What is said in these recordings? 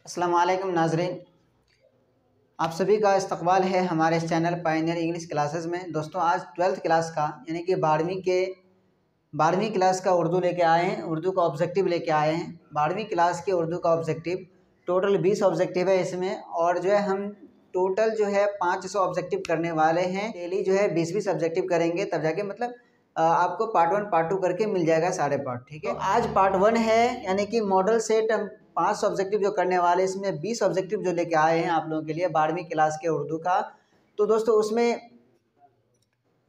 अस्सलाम वालेकुम नाज़रीन, आप सभी का इस्तकबाल है हमारे इस चैनल पायनियर इंग्लिश क्लासेस में। दोस्तों आज 12th क्लास का यानी कि 12वीं क्लास का उर्दू लेके आए हैं। उर्दू का ऑब्जेक्टिव लेके आए हैं। 12वीं क्लास के उर्दू का ऑब्जेक्टिव टोटल 20 ऑब्जेक्टिव है इसमें, और जो है हम टोटल जो है 500 ऑब्जेक्टिव करने वाले हैं। डेली जो है 20-20 ऑब्जेक्टिव करेंगे, तब जाके मतलब आपको पार्ट 1 पार्ट 2 करके मिल जाएगा सारे पार्ट। ठीक है, तो आज पार्ट 1 है यानी कि मॉडल सेट। हम 5 ऑब्जेक्टिव जो करने वाले, इसमें 20 ऑब्जेक्टिव जो लेके आए हैं आप लोगों के लिए 12वीं क्लास के उर्दू का। तो दोस्तों उसमें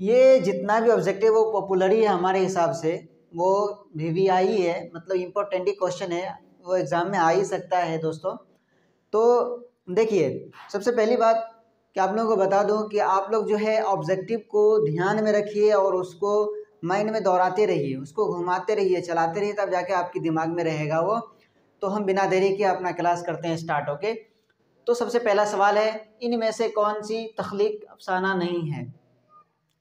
ये जितना भी ऑब्जेक्टिव वो पॉपुलर ही है हमारे हिसाब से, वो VVI है, मतलब इम्पोर्टेंट ही क्वेश्चन है, वो एग्ज़ाम में आ ही सकता है दोस्तों। तो देखिए, सबसे पहली बात कि आप लोगों को बता दूं कि आप लोग जो है ऑब्जेक्टिव को ध्यान में रखिए और उसको माइंड में दोहराते रहिए, उसको घुमाते रहिए, चलाते रहिए, तब जाके आपके दिमाग में रहेगा वो। तो हम बिना देरी के अपना क्लास करते हैं स्टार्ट। ओके, तो सबसे पहला सवाल है, इनमें से कौन सी तख्लीक अफसाना नहीं है?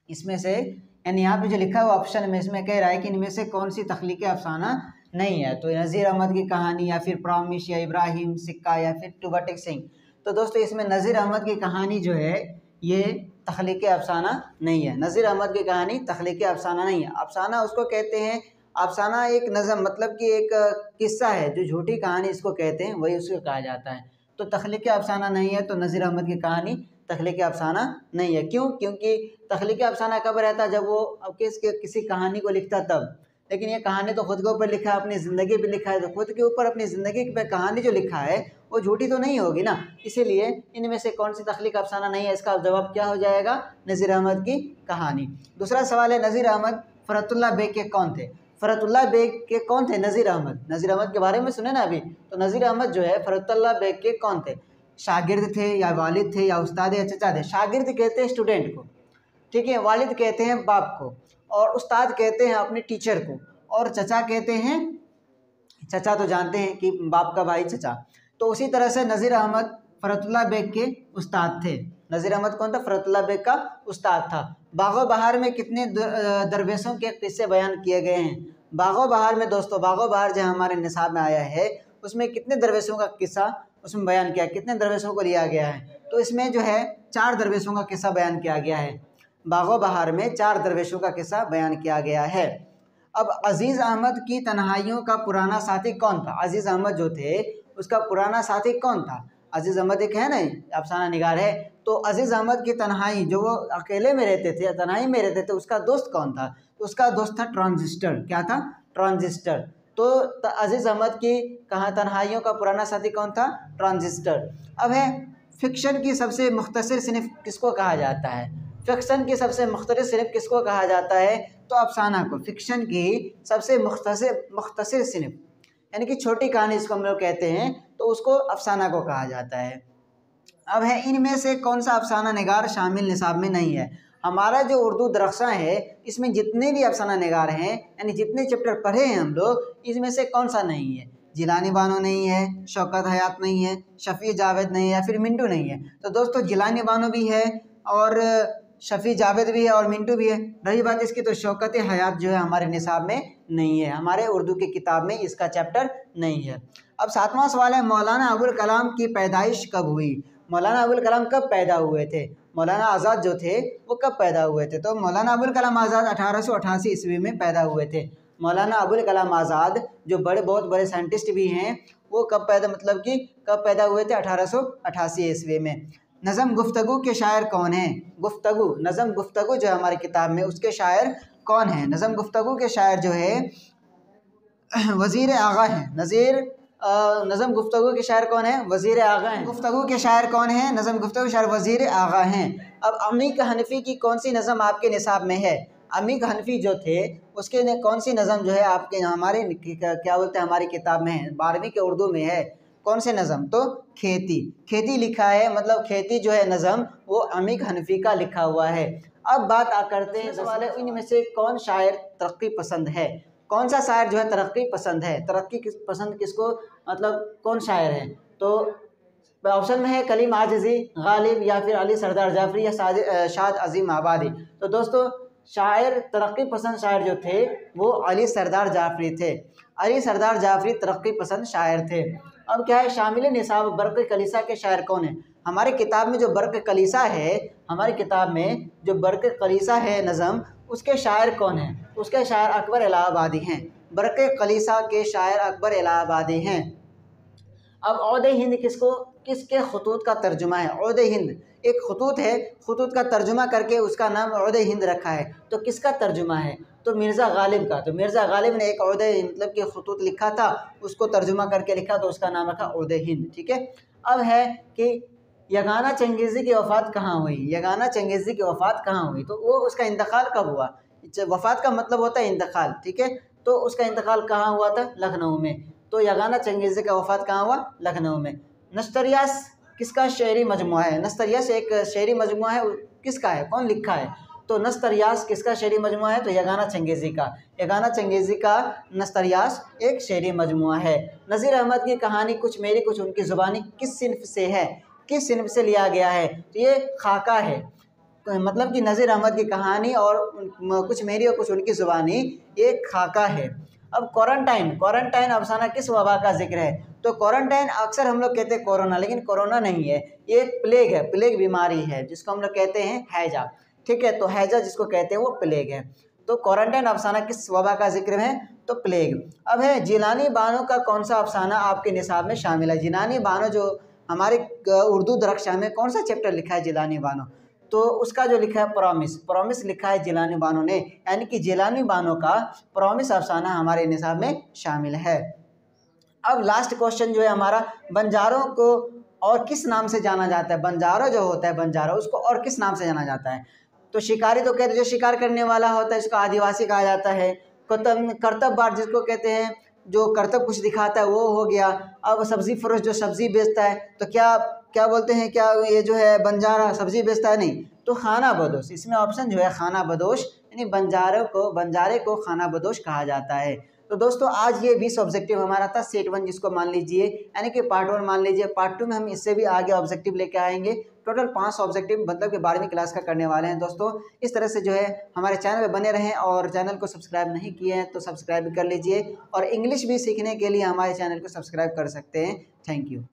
इसमें से यानी यहाँ पे जो लिखा हुआ ऑप्शन में, इसमें कह रहा है कि इनमें से कौन सी तख्लीक अफसाना नहीं है। तो नज़ीर अहमद की कहानी, या फिर प्रॉमिस, या इब्राहिम सिक्का, या फिर टूबटिक सिंह। तो दोस्तों इसमें नज़ीर अहमद की कहानी जो है ये तख्लीक अफसाना नहीं है। नज़ीर अहमद की कहानी तख्लीक अफसाना नहीं है। अफसाना उसको कहते हैं, अफसाना एक नज़म मतलब कि एक किस्सा है, जो झूठी कहानी इसको कहते हैं, वही उसको कहा जाता है। तो तख्लीक अफसाना नहीं है, तो नज़ीर अहमद की कहानी तख्लीक अफसाना नहीं है। क्यों? क्योंकि तख्लीक अफसाना कब रहता? जब वो किसी कहानी को लिखता तब। लेकिन ये कहानी तो खुद के ऊपर लिखा है, अपनी ज़िंदगी पे लिखा है, तो खुद के ऊपर अपनी ज़िंदगी पे कहानी जो लिखा है वो झूठी तो नहीं होगी ना। इसीलिए इनमें से कौन सी तख्लीक अफसाना नहीं है, इसका जवाब क्या हो जाएगा? नज़ीर अहमद की कहानी। दूसरा सवाल है, नज़ीर अहमद फ़रतुल्लाह बेग के कौन थे? फ़रतुल्लाह बेग के कौन थे? नज़ीर अहमद। नज़ीर अहमद के बारे में सुने ना अभी। तो नज़ीर अहमद जो है फ़रतुल्लाह बेग के कौन थे? शागिर्द थे, या वालिद थे, या उस्ताद, या चचा थे? शागिर्द कहते हैं स्टूडेंट को, ठीक है, वालिद कहते हैं बाप को, और उस्ताद कहते हैं अपने टीचर को, और चचा कहते हैं, चचा तो जानते हैं कि बाप का भाई चचा। तो उसी तरह से नज़ीर अहमद फ़रतुल्लाह बेग के उस्ताद थे। नज़ीर अहमद कौन था? फ़रतुल्लाह बेग का उस्ताद था। बागो बहार में कितने दरवेशों के किस्से बयान किए गए हैं? बागो बहार में दोस्तों, बागो बहार जो हमारे निसाब में आया है, उसमें कितने दरवेशों का किस्सा उसमें बयान किया, कितने दरवेशों को लिया गया है? तो इसमें जो है 4 दरवेशों का किस्सा बयान किया गया है। बागो बहार में 4 दरवेशों का किस्सा बयान किया गया है। अब अजीज़ अहमद की तन्हाइयों का पुराना साथी कौन था? अजीज़ अहमद जो थे उसका पुराना साथी कौन था? अजीज़ अहमद एक है ना, अफसाना निगार है। तो अजीज़ अहमद की तन्हाई, जो वो अकेले में रहते थे, तन्हाई में रहते थे, उसका दोस्त कौन था? तो उसका दोस्त था ट्रांजिस्टर। क्या था? ट्रांजिस्टर। तो अजीज़ अहमद की तन्हाइयों का पुराना साथी कौन था? ट्रांजिस्टर। अब है, फिक्शन की सबसे मुख्तसर सिनफ किसको कहा जाता है? फिक्शन की सबसे मुख्तसर सिनफ किसको कहा जाता है? तो अफसाना को। फिक्शन की सबसे मुख्तसर सिनफ यानी कि छोटी कहानी इसको हम लोग कहते हैं, तो उसको अफसाना को कहा जाता है। अब है, इनमें से कौन सा अफसाना निगार शामिल निसाब में नहीं है? हमारा जो उर्दू दरख्सा है, इसमें जितने भी अफसाना निगार हैं, यानी जितने चैप्टर पढ़े हैं हम लोग, इसमें से कौन सा नहीं है? जिलानी बानो नहीं है, शौकत हयात नहीं है, शफ़ी जावेद नहीं है, या फिर मिंटू नहीं है। तो दोस्तों जिलानी बानो भी है, और शफ़ी जावेद भी है, और मिंटू भी है। रही बात इसकी, तो शौकत हयात जो है हमारे निसाब में नहीं है, हमारे उर्दू की किताब में इसका चैप्टर नहीं है। अब 7वां सवाल है, मौलाना अबुल कलाम की पैदाइश कब हुई? मौलाना अबुल कलाम कब पैदा हुए थे? मौलाना आज़ाद जो थे वो कब पैदा हुए थे? तो मौलाना अबुल कलाम आज़ाद 1888 ईस्वी में पैदा हुए थे। मौलाना अबुल कलाम आज़ाद जो बहुत बड़े साइंटिस्ट भी हैं, वो कब पैदा मतलब कि कब पैदा हुए थे? 1888 ईस्वी में। नज़म गुफ्तगू के शायर कौन हैं? गुफ्तगू, नज़म गुफ्तगू जो है हमारी किताब में, उसके शायर कौन हैं? नज़म गुफ्तगू के शायर जो है वज़ीर आगा हैं। नज़म गुफ्तगू के शायर कौन है? वज़ीर आगा हैं। गुफ्तगू के शायर कौन है? नज़म गुफ्तगू के शायर वज़ीर आगा हैं। अब अमीक हनफी की कौन सी नज़म आपके निसाब में है? अमीक हनफी जो थे उसके कौन सी नज़म जो है आपके हमारे क्या बोलते हैं हमारी किताब में है, 12वीं के उर्दू में है? कौन से नज़म? तो खेती लिखा है, मतलब खेती जो है नज़म वो अमीक हनफी का लिखा हुआ है। अब बात करते हैं सवाल है, इनमें से कौन शायर तरक्की पसंद है? कौन सा शायर जो है तरक्की पसंद है? तरक्की पसंद किसको, मतलब कौन शायर है? तो ऑप्शन में है कलीम आजिज़ी, गालिब, या फिर अली सरदार जाफरी, या शाद अजीम आबादी। तो दोस्तों शायर तरक्की पसंद शायर जो थे वो अली सरदार जाफरी थे। अली सरदार जाफरी तरक्की पसंद शायर थे। अब क्या है, शामिल निसाब बर्क़ कलीसा के शायर कौन है? हमारी किताब में जो बर्क़ कलीसा है, हमारी किताब में जो बर्क़ कलीसा है नज़म, उसके शायर कौन हैं? उसके शायर अकबर इलाहाबादी हैं। बर्क़ कलीसा के शायर अकबर इलाहाबादी हैं। अब औद हिंद किसके खतूत का तर्जुमा है? औद हिंद एक खतूत है, खतूत का तर्जुमा करके उसका नाम औद हिंद रखा है। तो किसका तर्जुमा है? तो मिर्ज़ा गालिब का। तो मिर्ज़ा गालिब ने एक औद मतलब कि खतूत लिखा था, उसको तर्जुमा करके लिखा, तो उसका नाम रखा औद हिंद। ठीक है। अब है कि यगाना चंगेज़ी की वफ़ात कहाँ हुई? यगाना चंगेज़ी की वफ़ात कहाँ हुई? तो वो उसका इंतकाल कब हुआ? वफ़ात का मतलब होता है इंतकाल। ठीक है। तो उसका इंतकाल कहाँ हुआ था? लखनऊ में। तो यगाना चंगेज़ी का वफ़ात कहाँ हुआ? लखनऊ में। नस्तरियास किसका शेरी मजमुआ है? नस्तरियास एक शेरी मजमुआ है, किसका है? कौन लिखा है? तो नस्तरियास किसका शेरी मजमुआ है? तो यगाना चंगेज़ी का। यगाना चंगेज़ी का नस्तरियास एक शेरी मजमुआ है। नज़ीर अहमद की कहानी कुछ मेरी कुछ उनकी ज़ुबानी किस सिन्फ़ से है? किस सिन्फ़ से लिया गया है? तो ये खाका है। तो मतलब कि नज़ीर अहमद की कहानी और कुछ मेरी और कुछ उनकी ज़ुबानी, ये खाका है। अब क्वारंटाइन अफसाना किस वबा का जिक्र है? तो क्वारंटाइन अक्सर हम लोग कहते हैं कोरोना, लेकिन कोरोना नहीं है, ये एक प्लेग है, प्लेग बीमारी है जिसको हम लोग कहते हैं हैजा। ठीक है। तो हैजा जिसको कहते हैं वो प्लेग है। तो क्वारंटाइन अफसाना किस वबा का जिक्र है? तो प्लेग। अब है जिलानी बानो का कौन सा अफसाना आपके निसाब में शामिल है? जिलानी बानो जो हमारे उर्दू दरख्शां में कौन सा चैप्टर लिखा है जिलानी बानो? तो उसका जो लिखा है प्रॉमिस लिखा है जिलानी बानो ने, यानी कि जिलानी बानो का प्रॉमिस अफसाना हमारे निसाब में शामिल है। अब लास्ट क्वेश्चन जो है हमारा, बंजारों को और किस नाम से जाना जाता है? बंजारा जो होता है, बंजारा, उसको और किस नाम से जाना जाता है? तो शिकारी तो कहते हैं जो शिकार करने वाला होता है, इसको आदिवासी कहा जाता है। करतबबार जिसको कहते हैं जो करतब कुछ दिखाता है, वो हो गया। अब सब्ज़ी फरोश जो सब्ज़ी बेचता है, तो क्या बोलते हैं? क्या ये जो है बंजारा सब्ज़ी बेचता है? नहीं, तो खाना बदोश। इसमें ऑप्शन जो है खाना बदोश, यानी बंजारे को खाना बदोश कहा जाता है। तो दोस्तों आज ये 20 ऑब्जेक्टिव हमारा था सेट 1, जिसको मान लीजिए, यानी कि पार्ट 1 मान लीजिए। पार्ट 2 में हम इससे भी आगे ऑब्जेक्टिव लेके आएंगे। टोटल 5 ऑब्जेक्टिव मतलब कि 12वीं क्लास का करने वाले हैं दोस्तों। इस तरह से जो है हमारे चैनल पे बने रहें, और चैनल को सब्सक्राइब नहीं किए हैं तो सब्सक्राइब कर लीजिए, और इंग्लिश भी सीखने के लिए हमारे चैनल को सब्सक्राइब कर सकते हैं। Thank you.